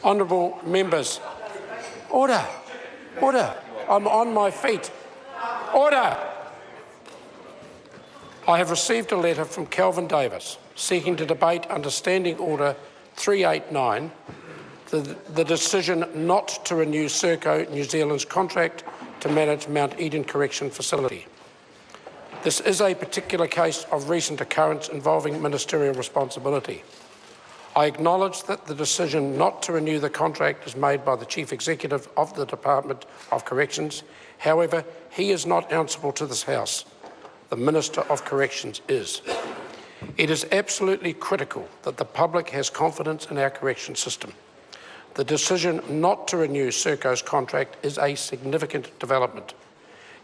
Honourable members, order, order. I'm on my feet. Order. I have received a letter from Kelvin Davis seeking to debate under Standing Order 389 the decision not to renew Serco New Zealand's contract to manage Mount Eden Correction Facility. This is a particular case of recent occurrence involving ministerial responsibility. I acknowledge that the decision not to renew the contract is made by the Chief Executive of the Department of Corrections. However, he is not answerable to this House. The Minister of Corrections is. It is absolutely critical that the public has confidence in our correction system. The decision not to renew Serco's contract is a significant development.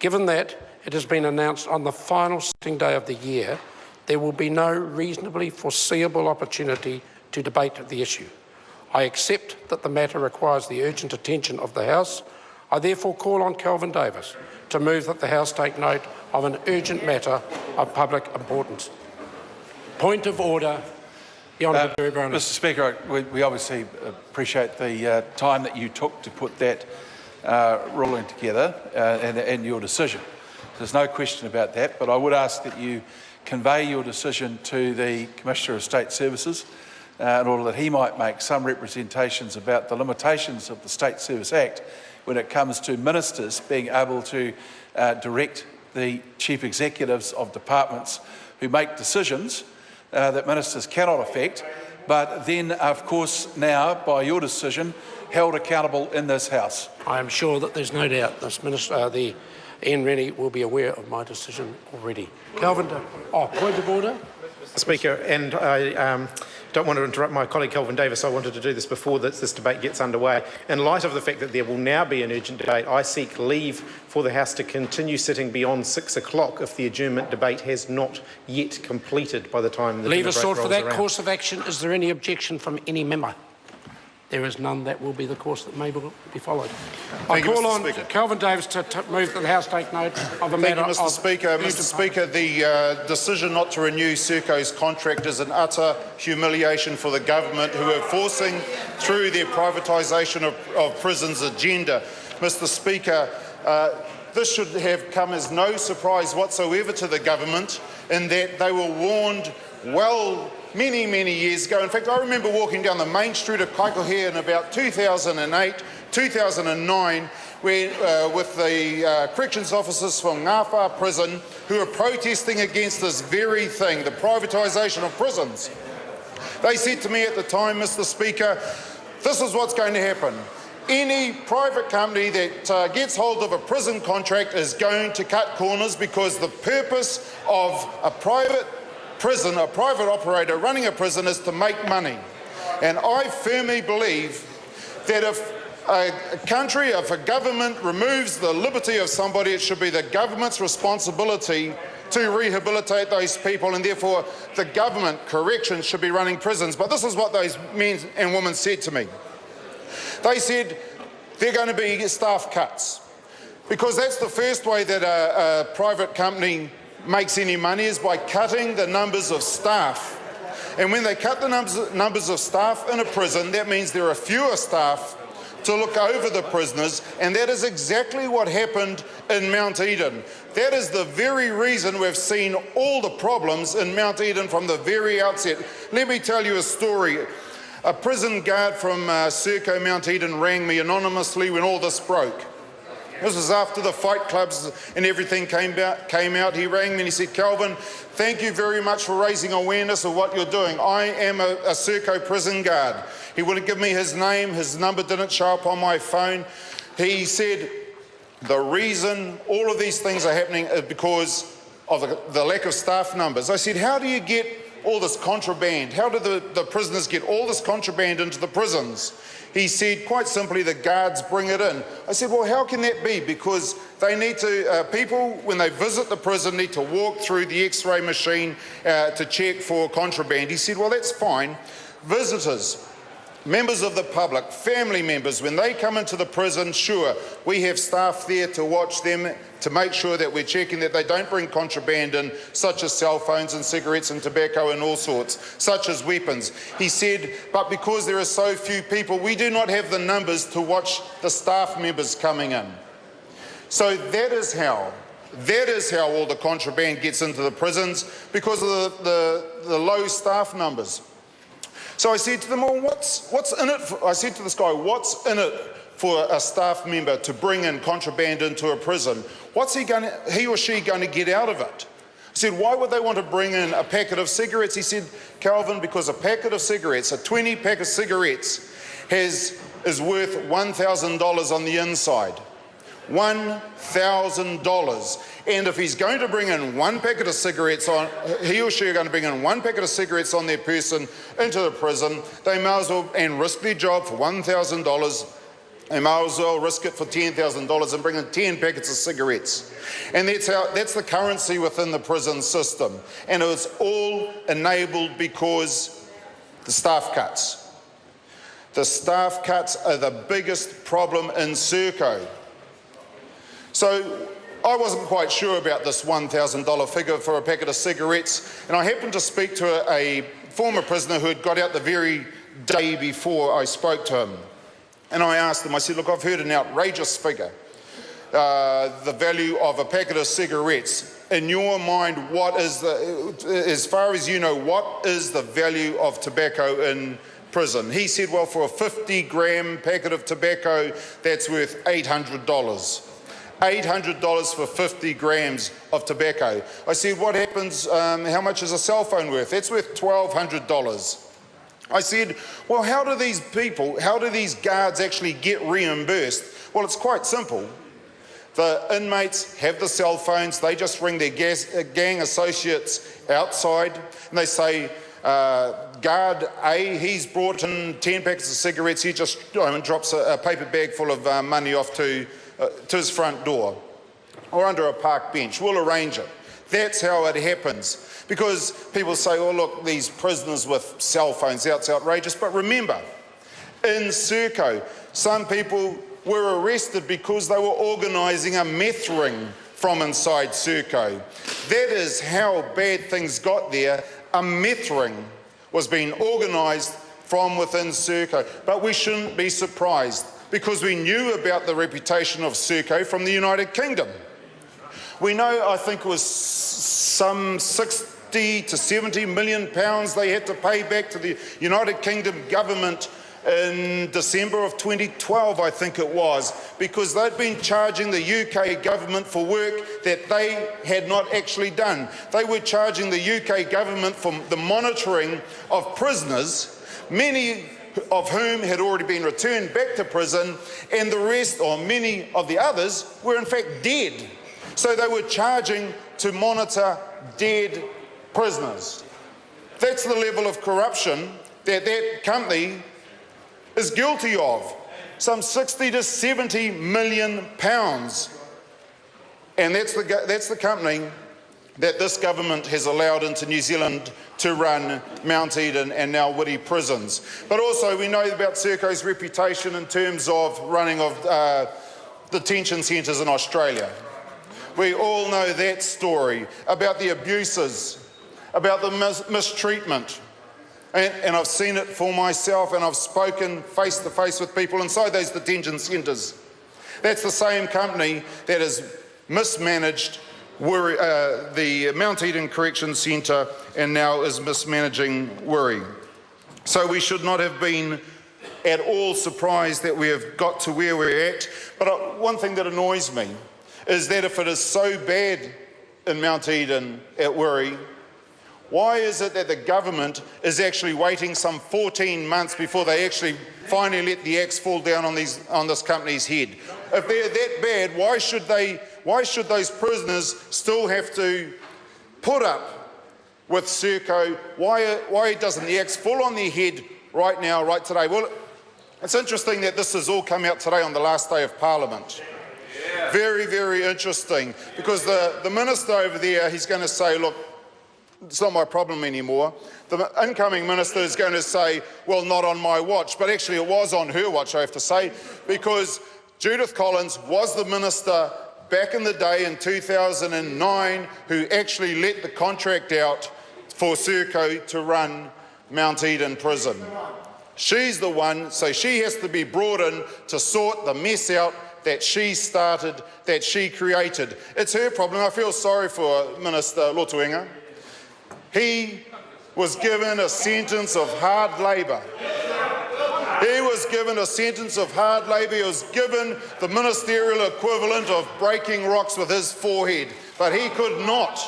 Given that it has been announced on the final sitting day of the year, there will be no reasonably foreseeable opportunity to debate the issue. I accept that the matter requires the urgent attention of the House. I therefore call on Kelvin Davis to move that the House take note of an urgent matter of public importance. Point of order. The Honourable Barry Brown. Mr Speaker, we obviously appreciate the time that you took to put that ruling together and your decision. There's no question about that, but I would ask that you convey your decision to the Commissioner of State Services in order that he might make some representations about the limitations of the State Service Act when it comes to ministers being able to direct the chief executives of departments who make decisions that ministers cannot affect, but then, of course, now, by your decision, held accountable in this House. I am sure that there's no doubt this Minister, Ian Rennie, will be aware of my decision already. Kelvin, point of order. Mr Speaker, and I don't want to interrupt my colleague Kelvin Davis. I wanted to do this before this debate gets underway. In light of the fact that there will now be an urgent debate, I seek leave for the House to continue sitting beyond 6 o'clock if the adjournment debate has not yet completed by the time the leave is sought for that around. Course of action. Is there any objection from any member? There is none. That will be the course that may be followed. I call on Kelvin Davis to move that the House take note of a matter of... Mr Speaker. Mr Speaker, the decision not to renew Serco's contract is an utter humiliation for the government, who are forcing through their privatisation of prisons agenda. Mr Speaker, this should have come as no surprise whatsoever to the government, in that they were warned many years ago. In fact, I remember walking down the main street of Kaikohe in about 2008, 2009, where, with the corrections officers from Ngāwha prison who were protesting against this very thing, the privatisation of prisons. They said to me at the time, Mr Speaker, this is what's going to happen. Any private company that gets hold of a prison contract is going to cut corners, because the purpose of a private operator running a prison is to make money. And I firmly believe that if a government removes the liberty of somebody, it should be the government's responsibility to rehabilitate those people, and therefore the government, corrections, should be running prisons. But this is what those men and women said to me. They said there are going to be staff cuts, because that's the first way that a private company makes any money, is by cutting the numbers of staff. And when they cut the numbers of staff in a prison, that means there are fewer staff to look over the prisoners, and that is exactly what happened in Mount Eden. That is the very reason we've seen all the problems in Mount Eden from the very outset. Let me tell you a story. A prison guard from Serco Mount Eden rang me anonymously when all this broke. This was after the fight clubs and everything came out. He rang me and he said, "Kelvin, thank you very much for raising awareness of what you're doing. I am a Serco prison guard." He wouldn't give me his name. His number didn't show up on my phone. He said, the reason all of these things are happening is because of the lack of staff numbers. I said, how do you get all this contraband? How do the prisoners get all this contraband into the prisons? He said, quite simply, the guards bring it in. I said, well, how can that be? Because they need to, people, when they visit the prison, need to walk through the X-ray machine to check for contraband. He said, well, that's fine. Visitors members of the public, family members, when they come into the prison, sure, we have staff there to watch them, to make sure that we're checking that they don't bring contraband in, such as cell phones and cigarettes and tobacco and all sorts, such as weapons. He said, but because there are so few people, we do not have the numbers to watch the staff members coming in. So that is how all the contraband gets into the prisons, because of the low staff numbers. So I said to them, well, what's in it? I said to this guy, what's in it for a staff member to bring in contraband into a prison? What's he or she going to get out of it? I said, why would they want to bring in a packet of cigarettes? He said, Calvin, because a packet of cigarettes, a 20 pack of cigarettes, is worth $1,000 on the inside. $1,000. And if he's going to bring in one packet of cigarettes he or she are going to bring in one packet of cigarettes on their person into the prison, they may as well, and risk their job for $1,000, they may as well risk it for $10,000 and bring in 10 packets of cigarettes. And that's the currency within the prison system. And it was all enabled because the staff cuts. The staff cuts are the biggest problem in Serco. So I wasn't quite sure about this $1,000 figure for a packet of cigarettes, and I happened to speak to a former prisoner who had got out the very day before I spoke to him. And I asked him, I said, look, I've heard an outrageous figure, the value of a packet of cigarettes. In your mind, as far as you know, what is the value of tobacco in prison? He said, well, for a 50-gram packet of tobacco, that's worth $800. $800 for 50 grams of tobacco. I said, what happens, how much is a cell phone worth? That's worth $1,200. I said, well, how do these guards actually get reimbursed? Well, it's quite simple. The inmates have the cell phones, they just ring their gang associates outside, and they say, guard A, he's brought in 10 packets of cigarettes, he just drops a paper bag full of money off to his front door or under a park bench. We'll arrange it. That's how it happens. Because people say, oh, look, these prisoners with cell phones, that's outrageous. But remember, in Serco, some people were arrested because they were organising a meth ring from inside Serco. That is how bad things got there. A meth ring was being organised from within Serco. But we shouldn't be surprised, because we knew about the reputation of Serco from the United Kingdom. We know, I think it was some 60 to 70 million pounds they had to pay back to the United Kingdom government in December of 2012, I think it was, because they'd been charging the UK government for work that they had not actually done. They were charging the UK government for the monitoring of prisoners, many of whom had already been returned back to prison, and the rest, or many of the others, were in fact dead. So they were charging to monitor dead prisoners. That's the level of corruption that that company is guilty of. Some 60 to 70 million pounds. And that's the company that this government has allowed into New Zealand to run Mount Eden and now Whitty prisons. But also we know about Serco's reputation in terms of running of detention centres in Australia. We all know that story about the abuses, about the mistreatment. And I've seen it for myself, and I've spoken face to face with people inside those detention centres. That's the same company that has mismanaged the Mount Eden Correction Centre and now is mismanaging Wiri. So we should not have been at all surprised that we have got to where we're at. But one thing that annoys me is that if it is so bad in Mount Eden at Wiri, why is it that the government is actually waiting some 14 months before they actually finally let the axe fall down on this company's head? If they're that bad, why should those prisoners still have to put up with Serco? Why doesn't the axe fall on their head right now, right today? Well, it's interesting that this has all come out today on the last day of Parliament. Very, very interesting, because the minister over there, he's going to say, look, it's not my problem anymore. The incoming minister is going to say, well, not on my watch, but actually it was on her watch, I have to say, because Judith Collins was the minister back in the day in 2009 who actually let the contract out for Serco to run Mount Eden Prison. She's the one, so she has to be brought in to sort the mess out that she started, that she created. It's her problem. I feel sorry for Minister Lotuenga. He was given a sentence of hard labour. He was given a sentence of hard labour. He was given the ministerial equivalent of breaking rocks with his forehead. But he could not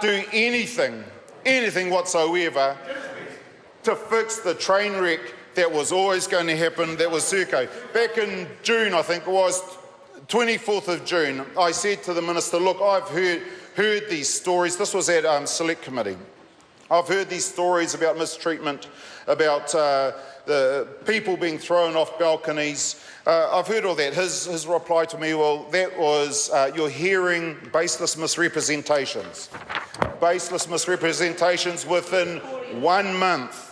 do anything whatsoever to fix the train wreck that was always going to happen, that was Serco. Back in June, I think it was, 24th of June, I said to the minister, look, I've heard these stories. This was at Select Committee. I've heard these stories about mistreatment, about the people being thrown off balconies. I've heard all that. His reply to me, well, that was, you're hearing baseless misrepresentations. Baseless misrepresentations within 1 month.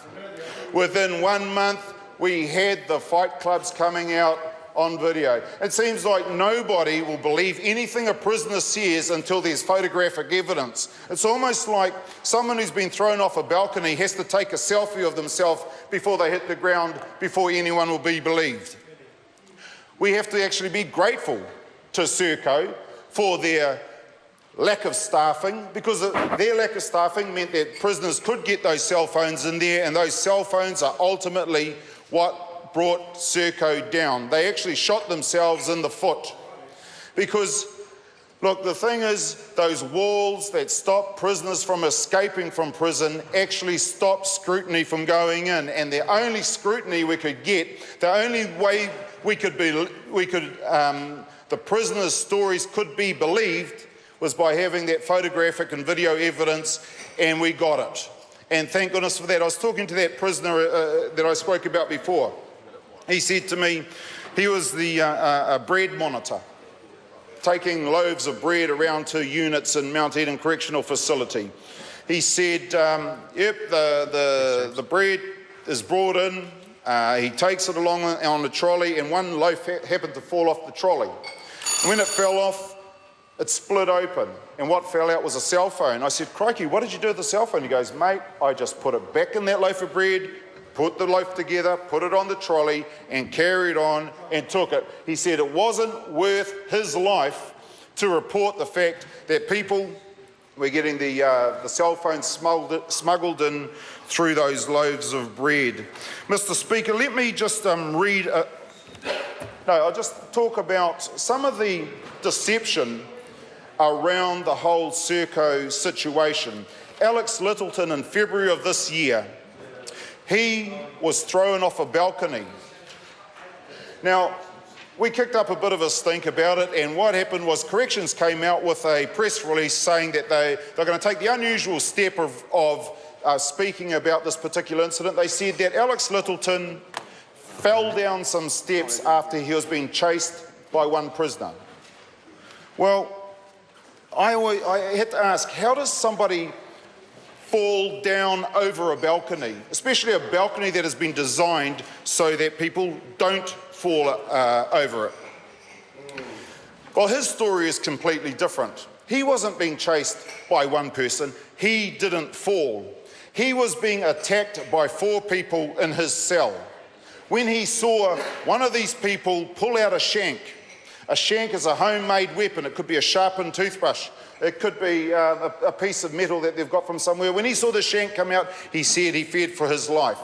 Within 1 month, we had the fight clubs coming out on video. It seems like nobody will believe anything a prisoner says until there's photographic evidence. It's almost like someone who's been thrown off a balcony has to take a selfie of themselves before they hit the ground, before anyone will be believed. We have to actually be grateful to Serco for their lack of staffing, because their lack of staffing meant that prisoners could get those cell phones in there, and those cell phones are ultimately what brought Serco down. They actually shot themselves in the foot. Because, look, the thing is, those walls that stop prisoners from escaping from prison actually stop scrutiny from going in, and the only scrutiny we could get, the only way the prisoners' stories could be believed was by having that photographic and video evidence, and we got it. And thank goodness for that. I was talking to that prisoner that I spoke about before. He said to me, he was the bread monitor, taking loaves of bread around to units in Mount Eden Correctional Facility. He said, yep, the bread is brought in, he takes it along on the trolley, and one loaf happened to fall off the trolley. And when it fell off, it split open, and what fell out was a cell phone. I said, crikey, what did you do with the cell phone? He goes, mate, I just put it back in that loaf of bread, put the loaf together, put it on the trolley, and carried on and took it. He said it wasn't worth his life to report the fact that people were getting the cell phone smuggled in through those loaves of bread. Mr. Speaker, let me just I'll just talk about some of the deception around the whole Serco situation. Alex Littleton, in February of this year, he was thrown off a balcony. Now, we kicked up a bit of a stink about it, and what happened was Corrections came out with a press release saying that they're going to take the unusual step of speaking about this particular incident. They said that Alex Littleton fell down some steps after he was being chased by one prisoner. Well, I had to ask, how does somebody fall down over a balcony, especially a balcony that has been designed so that people don't fall over it? Well, his story is completely different. He wasn't being chased by one person. He didn't fall. He was being attacked by 4 people in his cell. When he saw one of these people pull out a shank is a homemade weapon. It could be a sharpened toothbrush. It could be a piece of metal that they've got from somewhere. When he saw the shank come out, he said he feared for his life.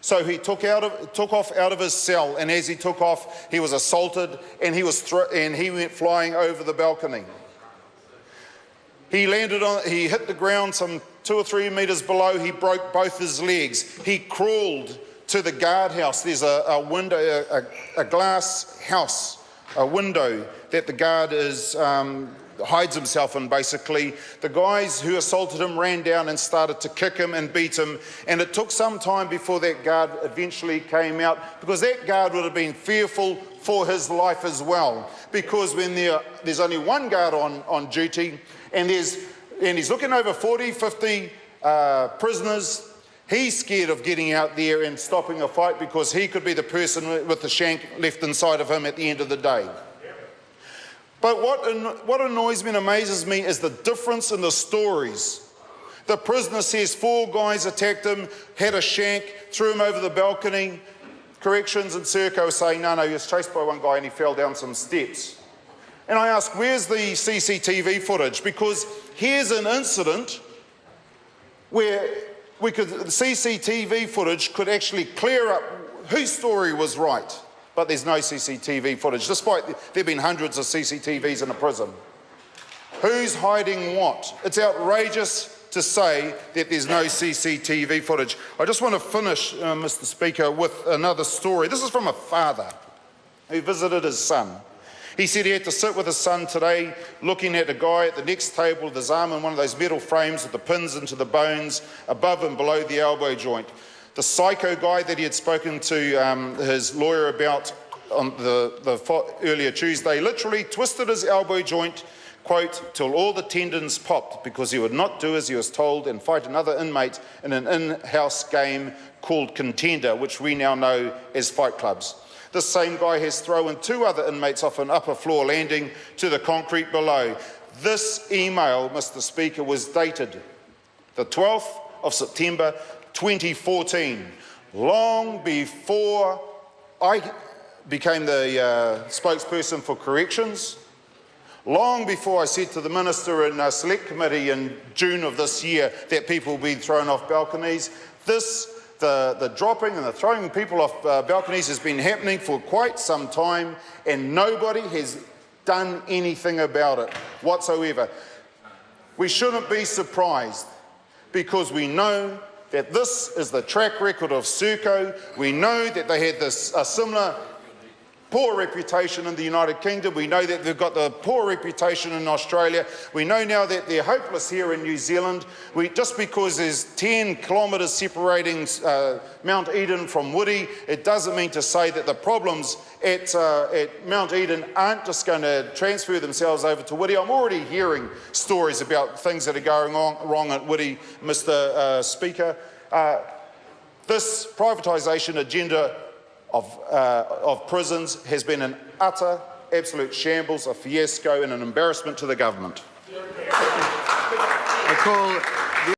So he took off out of his cell, and as he took off, he was assaulted, and he went flying over the balcony. He hit the ground some 2 or 3 meters below. He broke both his legs. He crawled to the guardhouse. There's a window, a glass house, a window that the guard hides himself in, basically. The guys who assaulted him ran down and started to kick him and beat him, and it took some time before that guard eventually came out, because that guard would have been fearful for his life as well, because when there's only one guard on duty, and there's and he's looking over 40, 50 prisoners. He's scared of getting out there and stopping a fight because he could be the person with the shank left inside of him at the end of the day. But what annoys me and amazes me is the difference in the stories. The prisoner says 4 guys attacked him, had a shank, threw him over the balcony. Corrections and Serco saying, no, he was chased by one guy and he fell down some steps. And I ask, where's the CCTV footage? Because here's an incident where the CCTV footage could actually clear up whose story was right. But there's no CCTV footage, despite there have been hundreds of CCTVs in a prison. Who's hiding what? It's outrageous to say that there's no CCTV footage. I just want to finish, Mr. Speaker, with another story. This is from a father who visited his son. He said he had to sit with his son today looking at a guy at the next table with his arm in one of those metal frames with the pins into the bones above and below the elbow joint. The psycho guy that he had spoken to his lawyer about on the earlier Tuesday literally twisted his elbow joint, quote, till all the tendons popped because he would not do as he was told and fight another inmate in an in-house game called Contender, which we now know as fight clubs. This same guy has thrown 2 other inmates off an upper floor landing to the concrete below. This email, Mr. Speaker, was dated the 12th of September 2014, long before I became the spokesperson for corrections, long before I said to the Minister in Select Committee in June of this year that people will be thrown off balconies. The dropping and the throwing people off balconies has been happening for quite some time and nobody has done anything about it whatsoever. We shouldn't be surprised because we know that this is the track record of Serco. We know that they had this similar poor reputation in the United Kingdom. We know that they've got the poor reputation in Australia. We know now that they're hopeless here in New Zealand. Just because there's 10 kilometres separating Mount Eden from Woody, it doesn't mean to say that the problems at Mount Eden aren't just going to transfer themselves over to Woody. I'm already hearing stories about things that are going wrong at Woody, Mr. Speaker. This privatisation agenda of prisons has been an utter, absolute shambles, a fiasco and an embarrassment to the government. I call